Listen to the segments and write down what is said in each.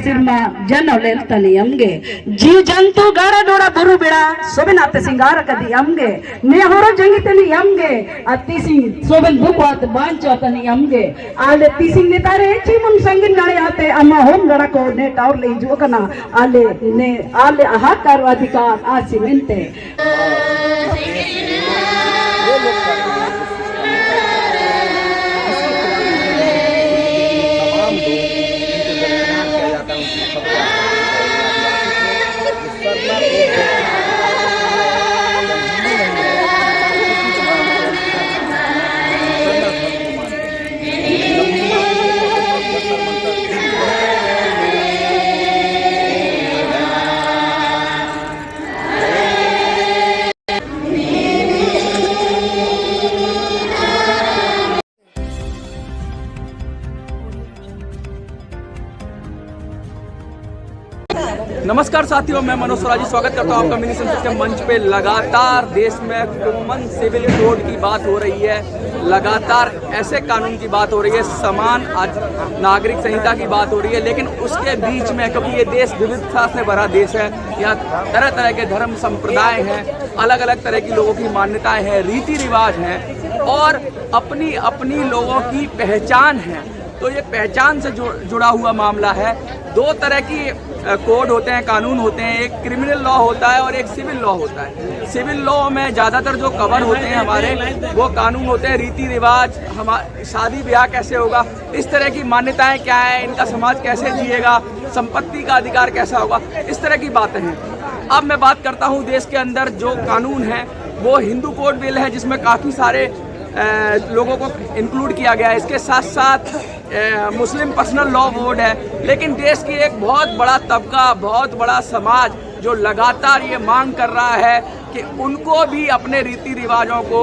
ಸಿಂಹ ಜನೊಲೆಲ್ತನಿ ಯಂಗೆ ಜೀ ಜಂತು ಗಾರಡೋಡ ಬುರು ಬಿಡ ಸೊಬೆನಾತ ಸಿಂಗಾರ ಕದಿ ಯಂಗೆ ನೇ ಹೊರ ಜಂಗಿತನಿ ಯಂಗೆ ಅತ್ತಿ ಸಿಂಗ್ ಸೊಬೆನ್ ಬುಕ್ವಾತ್ ಬಾಂಚೋತನಿ ಯಂಗೆ ಆಲೆ ತಿ ಸಿಂಗ್ ನೆ ತಾರೆ ಚೀಮುನ್ ಸಂಗಿನ್ ಗಾಳೆ ಆತೆ ಅಮ್ಮ ಹೋಮ್ ಗಡಕೋ ನೆ ಟೌರ್ ले जोकना आले ने आले हाकार अधिकार आसी मिलते नमस्कार साथियों, मैं मनोज स्वराजी स्वागत करता हूं आपका मिनी संसद के मंच पे। लगातार देश में कॉमन सिविल कोड की बात हो रही है, लगातार ऐसे कानून की बात हो रही है, समान नागरिक संहिता की बात हो रही है, लेकिन उसके बीच में, क्योंकि ये देश विविधता से भरा देश है, यहाँ तरह तरह के धर्म संप्रदाय हैं, अलग अलग तरह की लोगों की मान्यताएं हैं, रीति रिवाज हैं और अपनी अपनी लोगों की पहचान है। तो ये पहचान से जुड़ा हुआ मामला है। दो तरह की कोड होते हैं, कानून होते हैं, एक क्रिमिनल लॉ होता है और एक सिविल लॉ होता है। सिविल लॉ में ज़्यादातर जो कवर होते हैं हमारे वो कानून होते हैं, रीति रिवाज, हमारे शादी ब्याह कैसे होगा, इस तरह की मान्यताएं क्या है, इनका समाज कैसे जिएगा, संपत्ति का अधिकार कैसा होगा, इस तरह की बातें हैं। अब मैं बात करता हूँ देश के अंदर जो कानून है वो हिंदू कोड बिल है, जिसमें काफ़ी सारे लोगों को इंक्लूड किया गया है। इसके साथ साथ मुस्लिम पर्सनल लॉ बोर्ड है, लेकिन देश की एक बहुत बड़ा तबका, बहुत बड़ा समाज जो लगातार ये मांग कर रहा है कि उनको भी अपने रीति रिवाजों को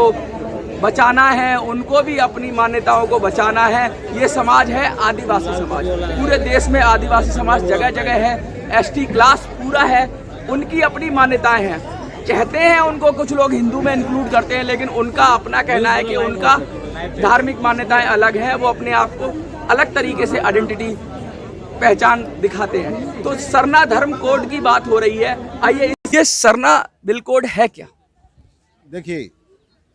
बचाना है, उनको भी अपनी मान्यताओं को बचाना है। ये समाज है आदिवासी समाज। पूरे देश में आदिवासी समाज जगह जगह है, एसटी क्लास पूरा है, उनकी अपनी मान्यताएं हैं। कहते हैं उनको कुछ लोग हिंदू में इंक्लूड करते हैं, लेकिन उनका अपना कहना है कि उनका धार्मिक मान्यताएं अलग है, वो अपने आप को अलग तरीके से आइडेंटिटी पहचान दिखाते हैं। तो सरना धर्म कोड की बात हो रही है। आइए, ये सरना बिल कोड है क्या? देखिए,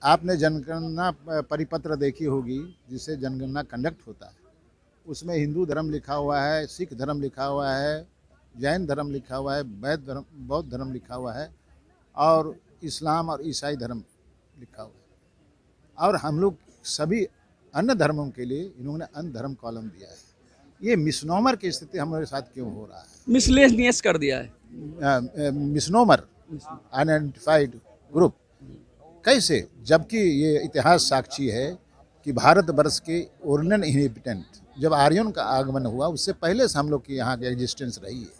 आपने जनगणना परिपत्र देखी होगी, जिससे जनगणना कंडक्ट होता है। उसमें हिंदू धर्म लिखा हुआ है, सिख धर्म लिखा हुआ है, जैन धर्म लिखा हुआ है, बौद्ध धर्म लिखा हुआ है और इस्लाम और ईसाई धर्म लिखा हुआ है। और हम लोग सभी अन्य धर्मों के लिए इन्होंने अन्य धर्म कॉलम दिया है। ये मिसनोमर की स्थिति हमारे साथ क्यों हो रहा है? मिसलेनियस कर दिया है, मिसनोमर, अनआइडेंटिफाइड ग्रुप। कैसे? जबकि ये इतिहास साक्षी है कि भारतवर्ष के ओरिजिनल इनहेबिटेंट, जब आर्यन का आगमन हुआ उससे पहले से हम लोग की यहाँ की एग्जिस्टेंस रही है।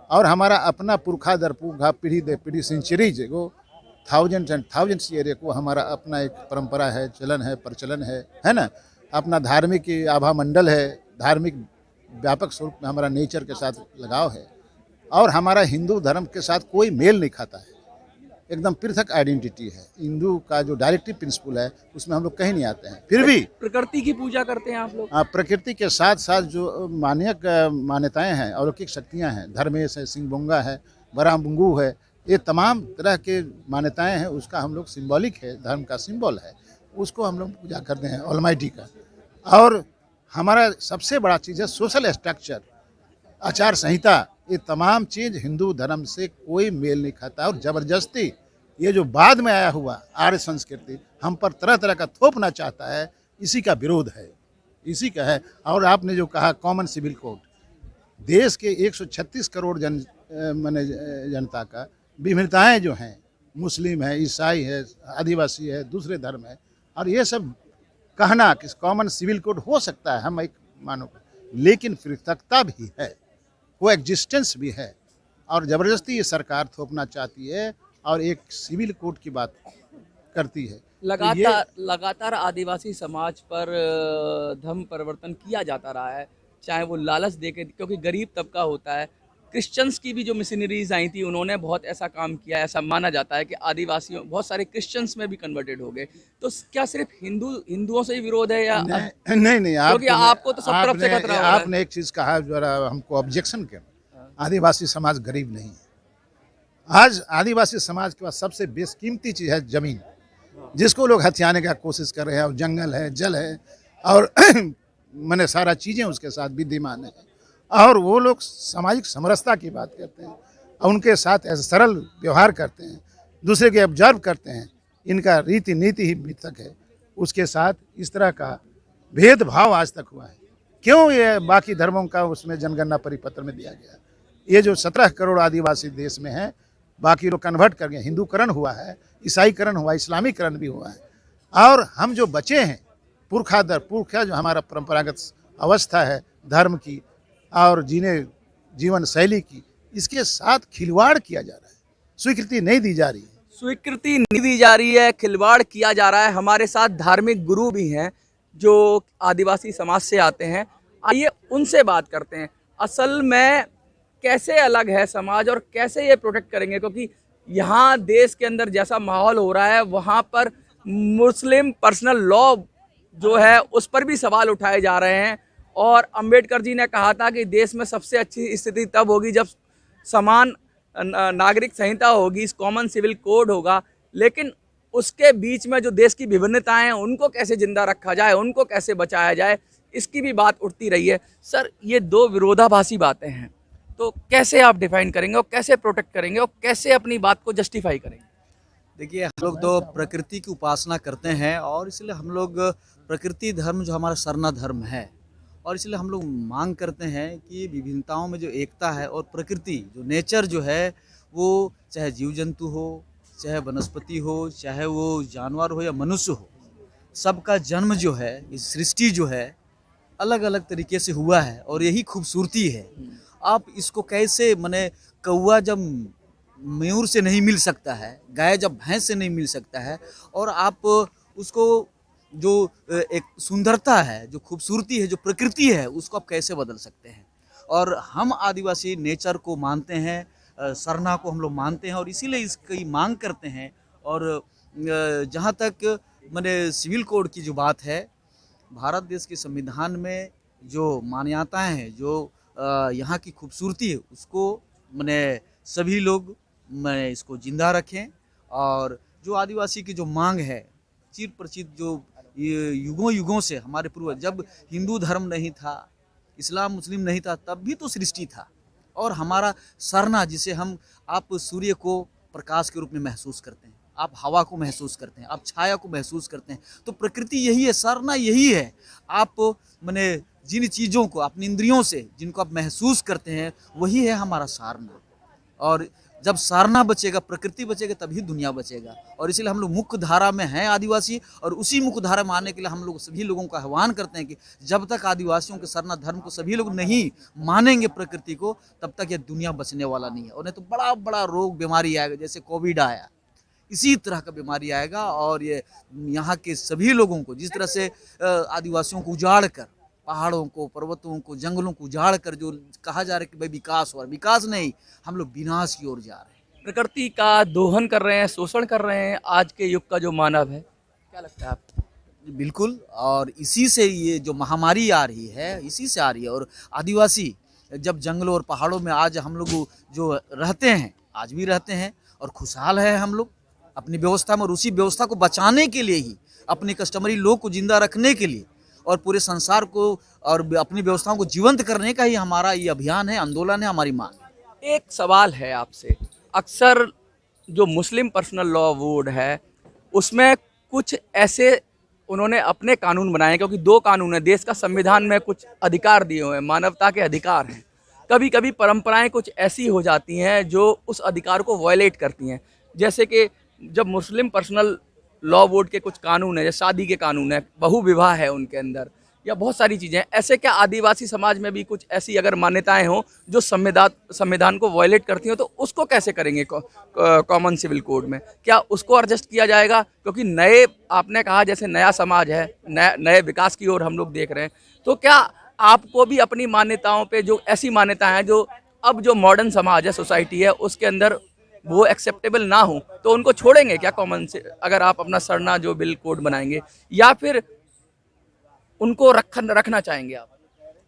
और हमारा अपना पुरखा दर पुरखा, पीढ़ी दर पीढ़ी, सेंचुरीज को, थाउजेंड्स एंड थाउजेंड्स ईयर को हमारा अपना एक परंपरा है, चलन है, प्रचलन है ना। अपना धार्मिक आभा मंडल है, धार्मिक व्यापक स्वरूप में हमारा नेचर के साथ लगाव है। और हमारा हिंदू धर्म के साथ कोई मेल नहीं खाता है, एकदम पृथक आइडेंटिटी है। हिंदू का जो डायरेक्टिव प्रिंसिपल है उसमें हम लोग कहीं नहीं आते हैं। फिर भी प्रकृति की पूजा करते हैं आप लोग। प्रकृति के साथ साथ जो मान्यताएं हैं, अलौकिक शक्तियां हैं, धर्मेश है, सिंहबोंगा है, बरामुंगू है, ये तमाम तरह के मान्यताएं हैं, उसका हम लोग सिंबॉलिक है, धर्म का सिंबल है, उसको हम लोग पूजा करते हैं ऑलमाइटी का। और हमारा सबसे बड़ा चीज़ है सोशल स्ट्रक्चर, आचार संहिता, ये तमाम चीज़ हिंदू धर्म से कोई मेल नहीं खाता। और ज़बरदस्ती ये जो बाद में आया हुआ आर्य संस्कृति हम पर तरह तरह का थोपना चाहता है, इसी का विरोध है, इसी का है। और आपने जो कहा कॉमन सिविल कोड, देश के 136 करोड़ जनता का विभिन्नताएं जो हैं, मुस्लिम है, ईसाई है, आदिवासी है, दूसरे धर्म है, और ये सब कहना कि कॉमन सिविल कोड हो सकता है, हम एक मानो, लेकिन पृथकता भी है, वो एग्जिस्टेंस भी है। और ज़बरदस्ती ये सरकार थोपना चाहती है और एक सिविल कोड की बात करती है। लगातार आदिवासी समाज पर धर्म परिवर्तन किया जाता रहा है, चाहे वो लालच देके, क्योंकि गरीब तबका होता है, क्रिश्चियंस की भी जो मिशनरीज आई थी उन्होंने बहुत ऐसा काम किया, ऐसा माना जाता है कि आदिवासियों बहुत सारे क्रिश्चियंस में भी कन्वर्टेड हो गए। तो क्या सिर्फ हिंदुओं से ही विरोध है या नहीं क्योंकि आपको तो सब तरफ से खतरा हो रहा है। आपने एक चीज कहा जरा हमको ऑब्जेक्शन किया, आदिवासी समाज गरीब नहीं है। आज आदिवासी समाज के पास सबसे बेशकीमती चीज है जमीन, जिसको लोग हथियाने का कोशिश कर रहे हैं, और जंगल है, जल है, और मैंने सारा चीजें उसके साथ विद्यमान है। और वो लोग सामाजिक समरसता की बात करते हैं और उनके साथ ऐसे सरल व्यवहार करते हैं, दूसरे के ऑब्जर्व करते हैं। इनका रीति नीति ही मृतक है, उसके साथ इस तरह का भेदभाव आज तक हुआ है। क्यों ये बाकी धर्मों का उसमें जनगणना परिपत्र में दिया गया? ये जो 17 करोड़ आदिवासी देश में है, बाकी लोग कन्वर्ट कर गए, हिंदूकरण हुआ है, ईसाईकरण हुआ, इस्लामीकरण भी हुआ है। और हम जो बचे हैं पुरखा जो हमारा परंपरागत अवस्था है धर्म की और जीवन शैली की, इसके साथ खिलवाड़ किया जा रहा है, स्वीकृति नहीं दी जा रही है। स्वीकृति नहीं दी जा रही है, खिलवाड़ किया जा रहा है। हमारे साथ धार्मिक गुरु भी हैं जो आदिवासी समाज से आते हैं, आइए उनसे बात करते हैं असल में कैसे अलग है समाज और कैसे ये प्रोटेक्ट करेंगे। क्योंकि यहाँ देश के अंदर जैसा माहौल हो रहा है वहाँ पर मुस्लिम पर्सनल लॉ जो है उस पर भी सवाल उठाए जा रहे हैं। और अंबेडकर जी ने कहा था कि देश में सबसे अच्छी स्थिति तब होगी जब समान नागरिक संहिता होगी, कॉमन सिविल कोड होगा। लेकिन उसके बीच में जो देश की विभिन्नताएं हैं उनको कैसे जिंदा रखा जाए, उनको कैसे बचाया जाए, इसकी भी बात उठती रही है। सर, ये दो विरोधाभासी बातें हैं, तो कैसे आप डिफाइन करेंगे और कैसे प्रोटेक्ट करेंगे और कैसे अपनी बात को जस्टिफाई करेंगे? देखिए, हम लोग तो प्रकृति की उपासना करते हैं और इसलिए हम लोग प्रकृति धर्म जो हमारा सरना धर्म है, और इसलिए हम लोग मांग करते हैं कि विभिन्नताओं में जो एकता है और प्रकृति जो नेचर जो है, वो चाहे जीव जंतु हो, चाहे वनस्पति हो, चाहे वो जानवर हो या मनुष्य हो, सबका जन्म जो है, इस सृष्टि जो है अलग अलग तरीके से हुआ है और यही खूबसूरती है। आप इसको कैसे माने, कौवा जब मयूर से नहीं मिल सकता है, गाय जब भैंस से नहीं मिल सकता है, और आप उसको जो एक सुंदरता है, जो खूबसूरती है, जो प्रकृति है, उसको आप कैसे बदल सकते हैं? और हम आदिवासी नेचर को मानते हैं, सरना को हम लोग मानते हैं और इसीलिए इसकी मांग करते हैं। और जहाँ तक माने सिविल कोड की जो बात है, भारत देश के संविधान में जो मान्यताएं हैं, जो यहाँ की खूबसूरती है, उसको माने सभी लोग माने इसको जिंदा रखें। और जो आदिवासी की जो मांग है, चिर परिचित जो युगों युगों से हमारे पूर्वज, जब हिंदू धर्म नहीं था, इस्लाम मुस्लिम नहीं था, तब भी तो सृष्टि था। और हमारा सरना, जिसे आप सूर्य को प्रकाश के रूप में महसूस करते हैं, आप हवा को महसूस करते हैं, आप छाया को महसूस करते हैं, तो प्रकृति यही है, सरना यही है। आप माने जिन चीज़ों को अपनी इंद्रियों से जिनको आप महसूस करते हैं, वही है हमारा सारना। और जब सारना बचेगा, प्रकृति बचेगा, तभी दुनिया बचेगा। और इसलिए हम लोग मुख्य धारा में हैं आदिवासी, और उसी मुख्य धारा में आने के लिए हम लोग सभी लोगों का आह्वान करते हैं कि जब तक आदिवासियों के सरना धर्म को सभी लोग नहीं मानेंगे, प्रकृति को, तब तक ये दुनिया बचने वाला नहीं है। और नहीं तो बड़ा बड़ा रोग बीमारी आएगा, जैसे कोविड आया, इसी तरह का बीमारी आएगा। और ये यहाँ के सभी लोगों को, जिस तरह से आदिवासियों को उजाड़ कर, पहाड़ों को, पर्वतों को, जंगलों को उजाड़ कर जो कहा जा रहा है कि भाई विकास हो रहा है, विकास नहीं, हम लोग विनाश की ओर जा रहे हैं। प्रकृति का दोहन कर रहे हैं, शोषण कर रहे हैं आज के युग का जो मानव है, क्या लगता है आपको? बिल्कुल, और इसी से ये जो महामारी आ रही है, इसी से आ रही है। और आदिवासी जब जंगलों और पहाड़ों में आज हम लोग जो रहते हैं, आज भी रहते हैं और खुशहाल है हम लोग अपनी व्यवस्था में, और उसी व्यवस्था को बचाने के लिए ही, अपने कस्टमरी लोग को जिंदा रखने के लिए और पूरे संसार को और अपनी व्यवस्थाओं को जीवंत करने का ही हमारा ये अभियान है, आंदोलन है, हमारी मांग। एक सवाल है आपसे, अक्सर जो मुस्लिम पर्सनल लॉ बोर्ड है उसमें कुछ ऐसे उन्होंने अपने कानून बनाए, क्योंकि दो कानून है देश का, संविधान में कुछ अधिकार दिए हुए हैं, मानवता के अधिकार हैं। कभी कभी परंपराएं कुछ ऐसी हो जाती हैं जो उस अधिकार को वायलेट करती हैं। जैसे कि जब मुस्लिम पर्सनल लॉ बोर्ड के कुछ कानून है, जैसे शादी के कानून है, बहु विवाह है उनके अंदर, या बहुत सारी चीज़ें हैं, ऐसे क्या आदिवासी समाज में भी कुछ ऐसी अगर मान्यताएं हों जो संविधान को वायलेट करती हो, तो उसको कैसे करेंगे कॉमन सिविल कोड में? क्या उसको एडजस्ट किया जाएगा? क्योंकि नए, आपने कहा जैसे नया समाज है, नए विकास की ओर हम लोग देख रहे हैं, तो क्या आपको भी अपनी मान्यताओं पे, जो ऐसी मान्यताएं हैं जो अब जो मॉडर्न समाज है, सोसाइटी है, उसके अंदर वो एक्सेप्टेबल ना हो तो उनको छोड़ेंगे क्या कॉमन से, अगर आप अपना सरना जो बिल कोड बनाएंगे, या फिर उनको रखना चाहेंगे आप?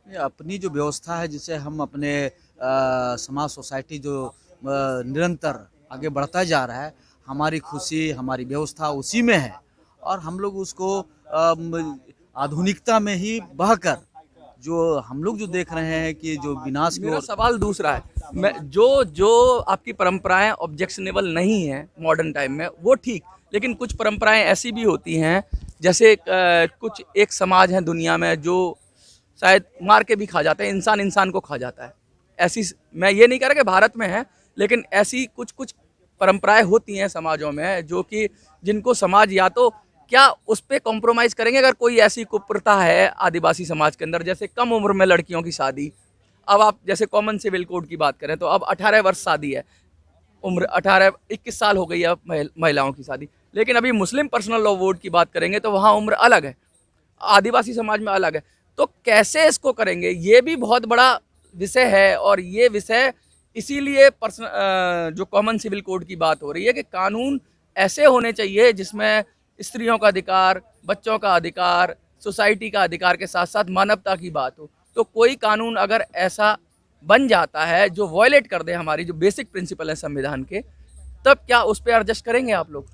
ये अपनी जो व्यवस्था है जिसे हम अपने समाज सोसाइटी जो निरंतर आगे बढ़ता जा रहा है, हमारी खुशी हमारी व्यवस्था उसी में है और हम लोग उसको आधुनिकता में ही बहकर जो हम लोग जो देख रहे हैं कि जो विनाश की मेरा ओर। सवाल दूसरा है, मैं जो आपकी परंपराएं ऑब्जेक्शनेबल नहीं है मॉडर्न टाइम में वो ठीक, लेकिन कुछ परंपराएं ऐसी भी होती हैं, जैसे कुछ एक समाज है दुनिया में जो शायद मार के भी खा जाते हैं, इंसान इंसान को खा जाता है। ऐसी, मैं ये नहीं कह रहा कि भारत में है, लेकिन ऐसी कुछ कुछ परंपराएं होती हैं समाजों में जो कि जिनको समाज या तो क्या उस पर कॉम्प्रोमाइज करेंगे। अगर कोई ऐसी कुप्रथा है आदिवासी समाज के अंदर, जैसे कम उम्र में लड़कियों की शादी, अब आप जैसे कॉमन सिविल कोड की बात करें तो अब 18 वर्ष शादी है, उम्र 18-21 साल हो गई है महिलाओं की शादी, लेकिन अभी मुस्लिम पर्सनल लॉ बोर्ड की बात करेंगे तो वहाँ उम्र अलग है, आदिवासी समाज में अलग है। तो कैसे इसको करेंगे, ये भी बहुत बड़ा विषय है। और ये विषय इसीलिए जो कॉमन सिविल कोड की बात हो रही है कि कानून ऐसे होने चाहिए जिसमें स्त्रियों का अधिकार, बच्चों का अधिकार, सोसाइटी का अधिकार के साथ साथ मानवता की बात हो। तो कोई कानून अगर ऐसा बन जाता है जो वॉयलेट कर दे हमारी जो बेसिक प्रिंसिपल है संविधान के, तब क्या उस पर एडजस्ट करेंगे आप लोग?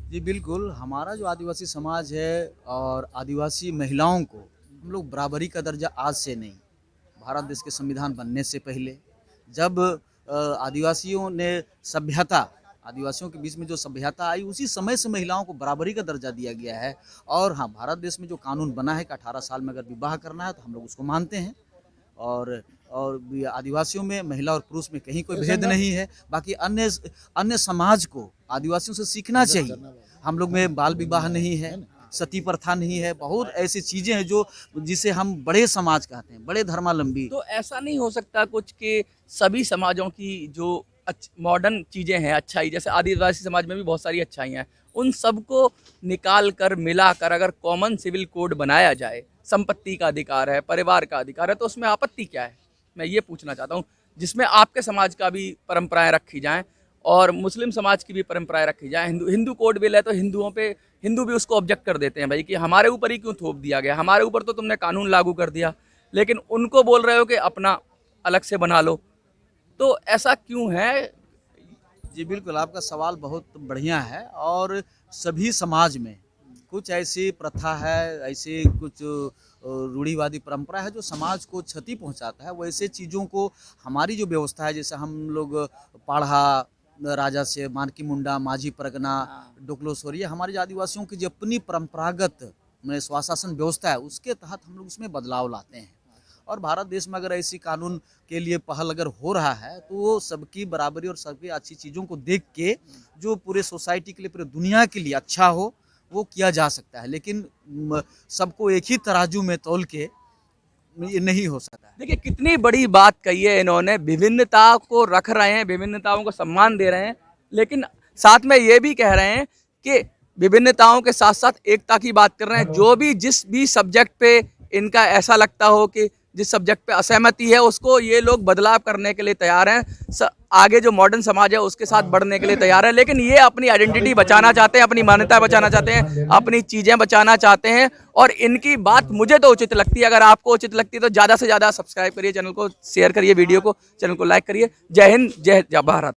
जी बिल्कुल, हमारा जो आदिवासी समाज है और आदिवासी महिलाओं को हम लोग बराबरी का दर्जा आज से नहीं, भारत देश के संविधान बनने से पहले जब आदिवासियों ने सभ्यता, आदिवासियों के बीच में जो सभ्यता आई, उसी समय से महिलाओं को बराबरी का दर्जा दिया गया है। और हाँ, भारत देश में जो कानून बना है कि 18 साल में अगर विवाह करना है तो हम लोग उसको मानते हैं। और आदिवासियों में महिला और पुरुष में कहीं कोई भेद नहीं है। बाकी अन्य समाज को आदिवासियों से सीखना चाहिए। हम लोग में बाल विवाह नहीं है, सती प्रथा नहीं है, बहुत ऐसी चीज़ें हैं जो जिसे हम बड़े समाज कहते हैं, बड़े धर्मावलंबी। तो ऐसा नहीं हो सकता कुछ कि सभी समाजों की जो मॉडर्न चीज़ें हैं, अच्छाई, जैसे आदिवासी समाज में भी बहुत सारी अच्छाइयाँ हैं, उन सबको निकाल कर मिलाकर अगर कॉमन सिविल कोड बनाया जाए, संपत्ति का अधिकार है, परिवार का अधिकार है, तो उसमें आपत्ति क्या है? मैं ये पूछना चाहता हूँ, जिसमें आपके समाज का भी परंपराएं रखी जाएं और मुस्लिम समाज की भी परंपराएं रखी जाएं। हिंदू कोड बिल है तो हिंदू भी उसको ऑब्जेक्ट कर देते हैं, भाई कि हमारे ऊपर ही क्यों थोप दिया गया, हमारे ऊपर तो तुमने कानून लागू कर दिया, लेकिन उनको बोल रहे हो कि अपना अलग से बना लो। तो ऐसा क्यों है? जी बिल्कुल, आपका सवाल बहुत बढ़िया है। और सभी समाज में कुछ ऐसी प्रथा है, ऐसी कुछ रूढ़िवादी परंपरा है जो समाज को क्षति पहुंचाता है। वैसे चीज़ों को हमारी जो व्यवस्था है, जैसे हम लोग पाढ़ा राजा से मानकी मुंडा, माझी परगना, डोकलोसोरी, हमारे आदिवासियों की जो अपनी परंपरागत स्वशासन व्यवस्था है, उसके तहत हम लोग उसमें बदलाव लाते हैं। और भारत देश में अगर ऐसी कानून के लिए पहल अगर हो रहा है तो वो सबकी बराबरी और सबकी अच्छी चीज़ों को देख के जो पूरे सोसाइटी के लिए, पूरे दुनिया के लिए अच्छा हो, वो किया जा सकता है। लेकिन सबको एक ही तराजू में तौल के ये नहीं हो सकता है। देखिए कितनी बड़ी बात कही है इन्होंने, विभिन्नता को रख रहे हैं, विभिन्नताओं को सम्मान दे रहे हैं, लेकिन साथ में ये भी कह रहे हैं कि विभिन्नताओं के साथ साथ एकता की बात कर रहे हैं। जो भी जिस भी सब्जेक्ट पे इनका ऐसा लगता हो कि जिस सब्जेक्ट पे असहमति है, उसको ये लोग बदलाव करने के लिए तैयार हैं, आगे जो मॉडर्न समाज है उसके साथ बढ़ने के लिए तैयार है। लेकिन ये अपनी आइडेंटिटी बचाना चाहते हैं, अपनी मान्यता बचाना चाहते हैं, अपनी चीज़ें बचाना चाहते हैं। और इनकी बात मुझे तो उचित लगती है। अगर आपको उचित लगती है तो ज़्यादा से ज़्यादा सब्सक्राइब करिए चैनल को, शेयर करिए वीडियो को, चैनल को लाइक करिए। जय हिंद, जय भारत।